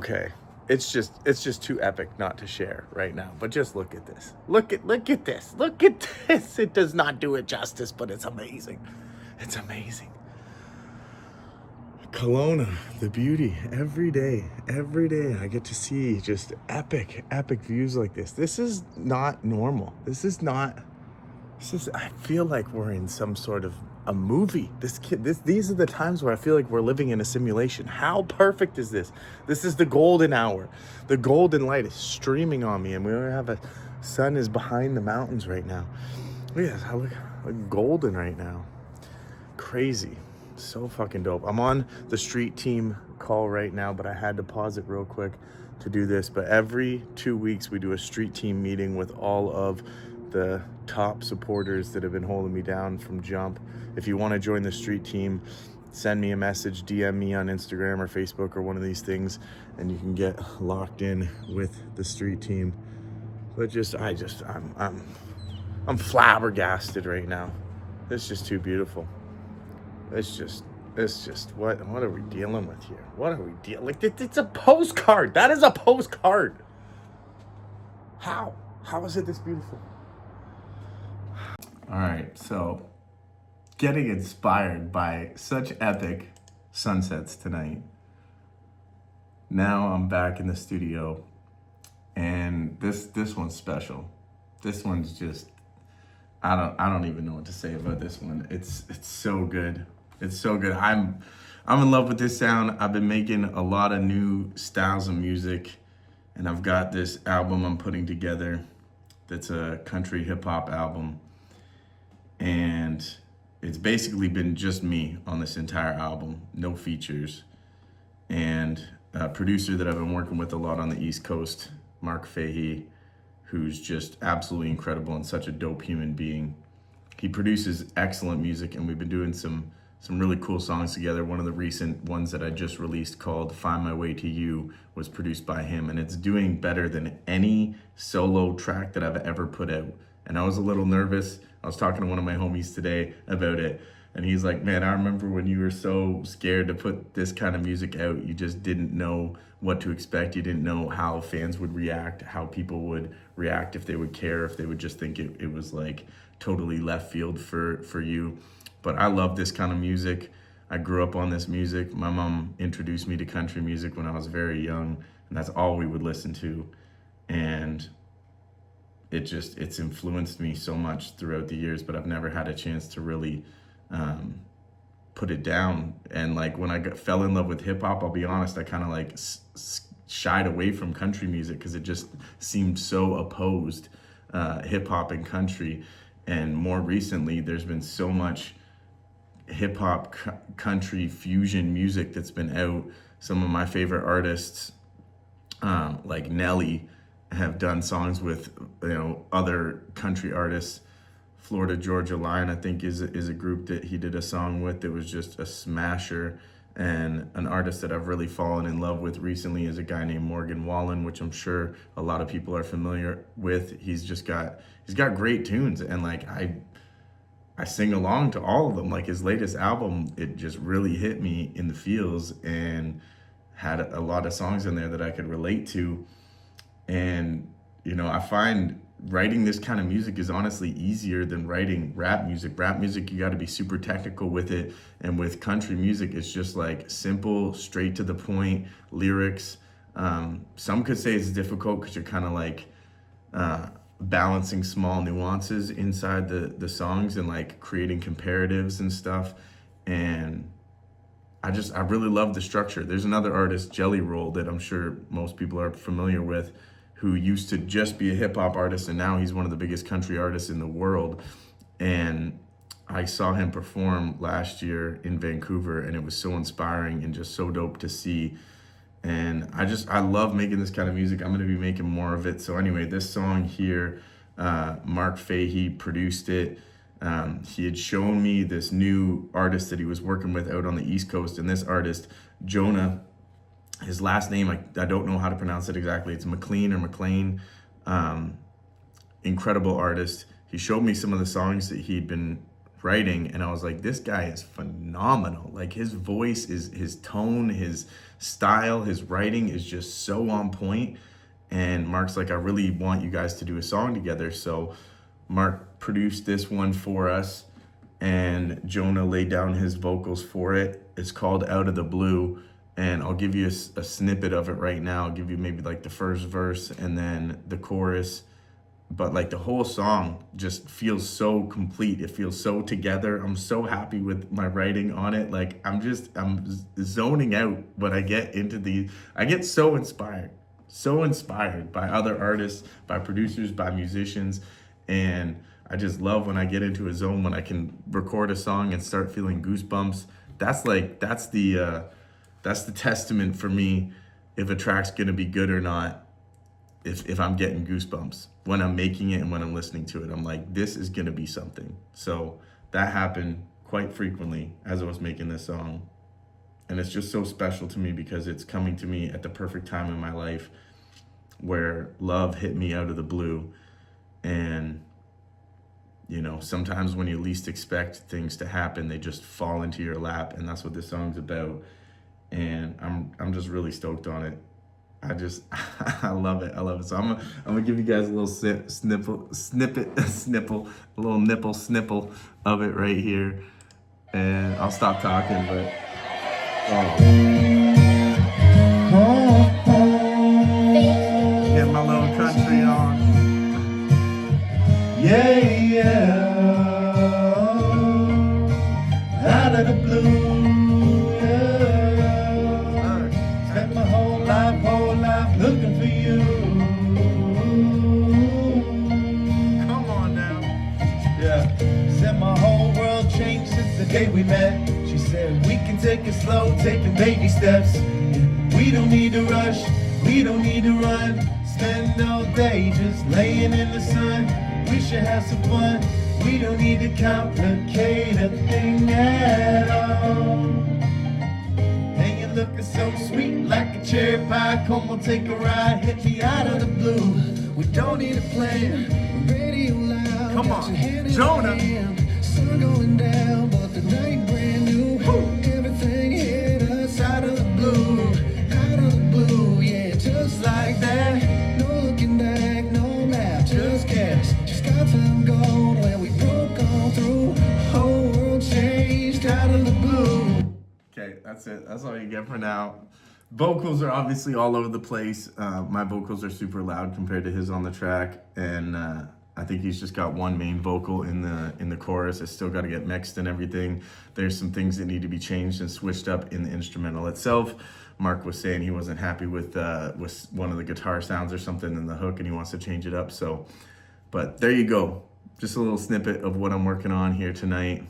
Okay, it's just too epic not to share right now. But just look at this. Look at this. It does not do it justice, but it's amazing. It's amazing. Kelowna, the beauty. Every day I get to see just epic views like this. This is not normal. I feel like we're in some sort of a movie. These are the times where I feel like we're living in a simulation. How perfect is this? This is the golden hour. The golden light is streaming on me, and we have sun is behind the mountains right now. Look at this. I look golden right now. Crazy. So fucking dope. I'm on the street team call right now, but I had to pause it real quick to do this. But every 2 weeks we do a street team meeting with all of the top supporters that have been holding me down from jump. If you want to join the street team, send me a message, DM me on Instagram or Facebook or one of these things, and you can get locked in with the street team. But I'm flabbergasted right now. It's just too beautiful. It's just what are we dealing with here? What are we dealing like? It's a postcard. That is a postcard. How is it this beautiful? All right, so getting inspired by such epic sunsets tonight. Now I'm back in the studio, and this one's special. This one's just I don't even know what to say about this one. It's so good. It's so good. I'm in love with this sound. I've been making a lot of new styles of music, and I've got this album I'm putting together that's a country hip hop album. And it's basically been just me on this entire album, no features. And a producer that I've been working with a lot on the East Coast, Mark Fahie, who's just absolutely incredible and such a dope human being. He produces excellent music, and we've been doing some really cool songs together. One of the recent ones that I just released called Find My Way to You was produced by him, and it's doing better than any solo track that I've ever put out. And I was a little nervous. I was talking to one of my homies today about it, and he's like, man, I remember when you were so scared to put this kind of music out. You just didn't know what to expect. You didn't know how fans would react, how people would react, if they would care, if they would just think it was like totally left field for you. But I love this kind of music. I grew up on this music. My mom introduced me to country music when I was very young, and that's all we would listen to. And it's influenced me so much throughout the years, but I've never had a chance to really put it down. And like when I fell in love with hip hop, I'll be honest, I kind of like shied away from country music because it just seemed so opposed, hip hop and country. And more recently, there's been so much hip hop country fusion music that's been out. Some of my favorite artists, like Nelly, have done songs with other country artists. Florida Georgia Line, I think, is a group that he did a song with that was just a smasher. And an artist that I've really fallen in love with recently is a guy named Morgan Wallen, which I'm sure a lot of people are familiar with. He's got great tunes, and like I sing along to all of them. Like his latest album, it just really hit me in the feels and had a lot of songs in there that I could relate to. And, I find writing this kind of music is honestly easier than writing rap music. Rap music, you got to be super technical with it. And with country music, it's just like simple, straight to the point lyrics. Some could say it's difficult because you're kind of like balancing small nuances inside the songs and like creating comparatives and stuff. And I really love the structure. There's another artist, Jelly Roll, that I'm sure most people are familiar with, who used to just be a hip hop artist, and now he's one of the biggest country artists in the world. And I saw him perform last year in Vancouver, and it was so inspiring and just so dope to see. And I love making this kind of music. I'm going to be making more of it. So anyway, this song here, Mark Fahie produced it. He had shown me this new artist that he was working with out on the East Coast, and this artist, Jonah, his last name, I don't know how to pronounce it exactly. It's MacLean or MacLean. Incredible artist. He showed me some of the songs that he'd been writing, and I was like, this guy is phenomenal. Like his voice is, his tone, his style, his writing is just so on point. And Mark's like, I really want you guys to do a song together. So Mark produced this one for us, and Jonah laid down his vocals for it. It's called Out of the Blue, and I'll give you a snippet of it right now. I'll give you maybe like the first verse and then the chorus. But like the whole song just feels so complete. It feels so together. I'm so happy with my writing on it. Like I'm zoning out when I get into I get so inspired by other artists, by producers, by musicians. And I just love when I get into a zone when I can record a song and start feeling goosebumps. That's the testament for me if a track's gonna be good or not. If I'm getting goosebumps when I'm making it and when I'm listening to it, I'm like, this is gonna be something. So that happened quite frequently as I was making this song. And it's just so special to me because it's coming to me at the perfect time in my life where love hit me out of the blue. And, you know, sometimes when you least expect things to happen, they just fall into your lap. And that's what this song's about. And I'm just really stoked on it. I love it. I love it. So I'm gonna give you guys a little snippet, a little nipple snipple of it right here, and I'll stop talking. But get my little country on. Yeah, out of the blue. Spent my whole life looking for you. Come on now. Yeah, said my whole world changed since the day we met. She said we can take it slow, taking baby steps. We don't need to rush, we don't need to run. Spend all day just laying in the sun. We should have some fun. We don't need to complicate a thing at all. And you're looking so sweet like a cherry pie. Come on, take a ride, hit me out of the blue. We don't need a plan. Radio loud. Come on, Jonah. Sun going down, but the night brand new. Everything hit us out of the blue. Out of the blue, yeah, just like that. No looking back, no map, just cash. Just got time gone where we broke on through. Whole world changed out of the blue. Okay, that's it. That's all you get for now. Vocals are obviously all over the place. My vocals are super loud compared to his on the track, and I think he's just got one main vocal in the chorus. It's still got to get mixed and everything. There's some things that need to be changed and switched up in the instrumental itself. Mark was saying he wasn't happy with one of the guitar sounds or something in the hook, and he wants to change it up. So, but there you go. Just a little snippet of what I'm working on here tonight.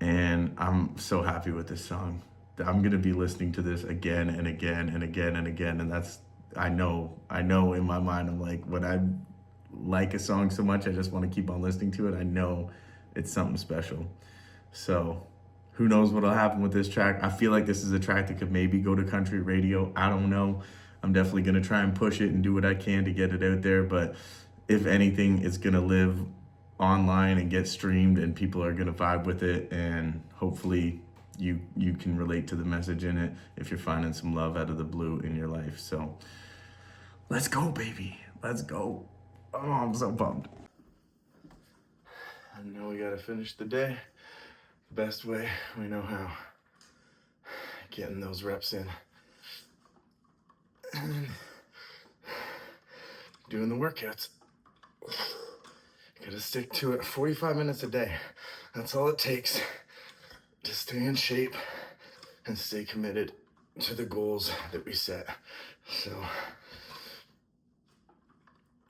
And I'm so happy with this song. I'm gonna be listening to this again and again and again and again. And that's, I know in my mind, I'm like, when I like a song so much, I just want to keep on listening to it. I know it's something special. So who knows what'll happen with this track. I feel like this is a track that could maybe go to country radio. I don't know. I'm definitely gonna try and push it and do what I can to get it out there. But if anything, it's gonna live online and get streamed, and people are gonna vibe with it, and hopefully you can relate to the message in it if you're finding some love out of the blue in your life. So let's go, baby. Let's go. Oh, I'm so pumped. I know we gotta finish the day the best way we know how. Getting those reps in. And doing the workouts. Gotta stick to it 45 minutes a day. That's all it takes to stay in shape and stay committed to the goals that we set. So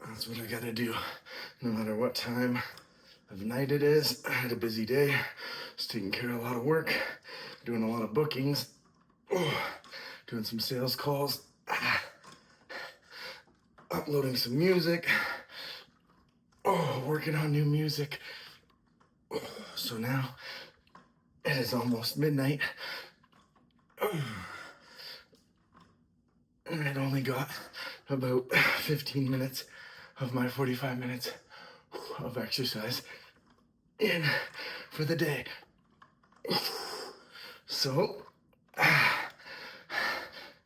that's what I gotta do, no matter what time of night it is. I had a busy day. I was taking care of a lot of work, doing a lot of bookings, doing some sales calls, uploading some music, working on new music. So now it is almost midnight. And I'd only got about 15 minutes of my 45 minutes of exercise in for the day. So,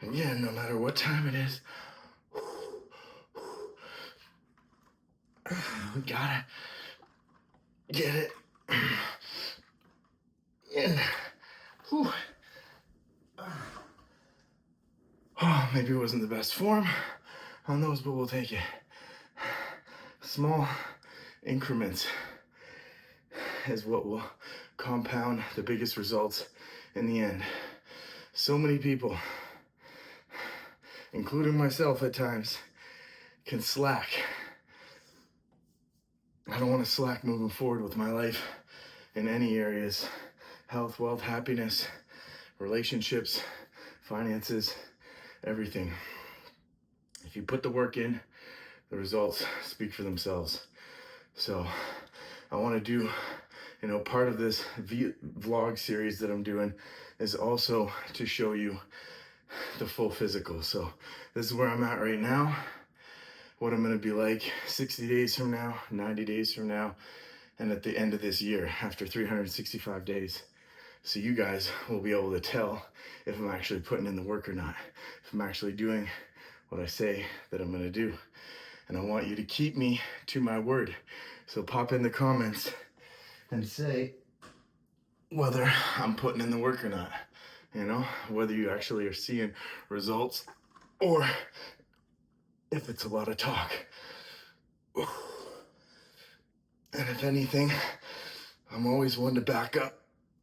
again, no matter what time it is, we gotta get it in. Whew. Oh, maybe it wasn't the best form on those, but we'll take it. Small increments is what will compound the biggest results in the end. So many people, including myself at times, can slack. I don't want to slack moving forward with my life in any areas: health, wealth, happiness, relationships, finances, everything. If you put the work in, the results speak for themselves. So I want to do, part of this vlog series that I'm doing is also to show you the full physical. So this is where I'm at right now, what I'm going to be like 60 days from now, 90 days from now, and at the end of this year, after 365 days. So you guys will be able to tell if I'm actually putting in the work or not, if I'm actually doing what I say that I'm going to do. And I want you to keep me to my word. So pop in the comments and say whether I'm putting in the work or not. Whether you actually are seeing results or if it's a lot of talk. And if anything, I'm always one to back up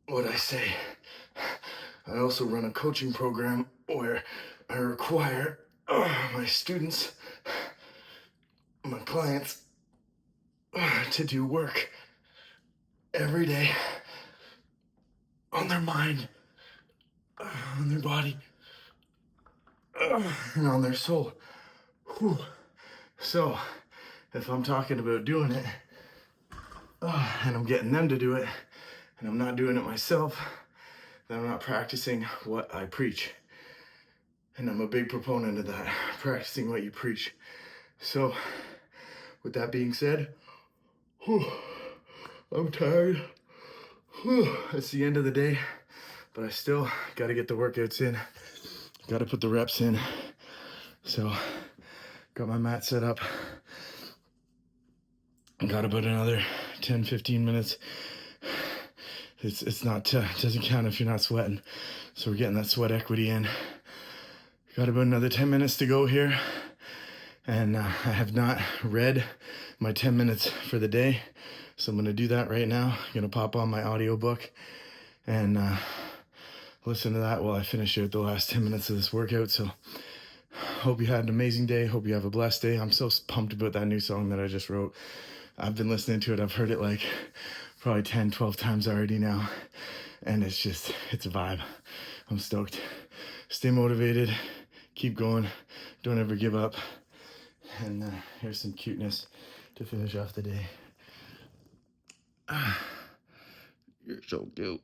what I say. I also run a coaching program where I require my students, my clients, to do work every day on their mind, on their body, and on their soul. Whew. So if I'm talking about doing it and I'm getting them to do it and I'm not doing it myself, then I'm not practicing what I preach. And I'm a big proponent of that, practicing what you preach. So with that being said, I'm tired. It's the end of the day, but I still got to get the workouts in. Got to put the reps in. So got my mat set up. Got about another 10, 15 minutes. It's not, doesn't count if you're not sweating. So we're getting that sweat equity in. Got about another 10 minutes to go here. And I have not read my 10 minutes for the day. So I'm going to do that right now. I'm going to pop on my audiobook and listen to that while I finish out the last 10 minutes of this workout. So hope you had an amazing day. Hope you have a blessed day. I'm so pumped about that new song that I just wrote. I've been listening to it. I've heard it like probably 10, 12 times already now. And it's a vibe. I'm stoked. Stay motivated. Keep going. Don't ever give up. And here's some cuteness to finish off the day. You're so cute.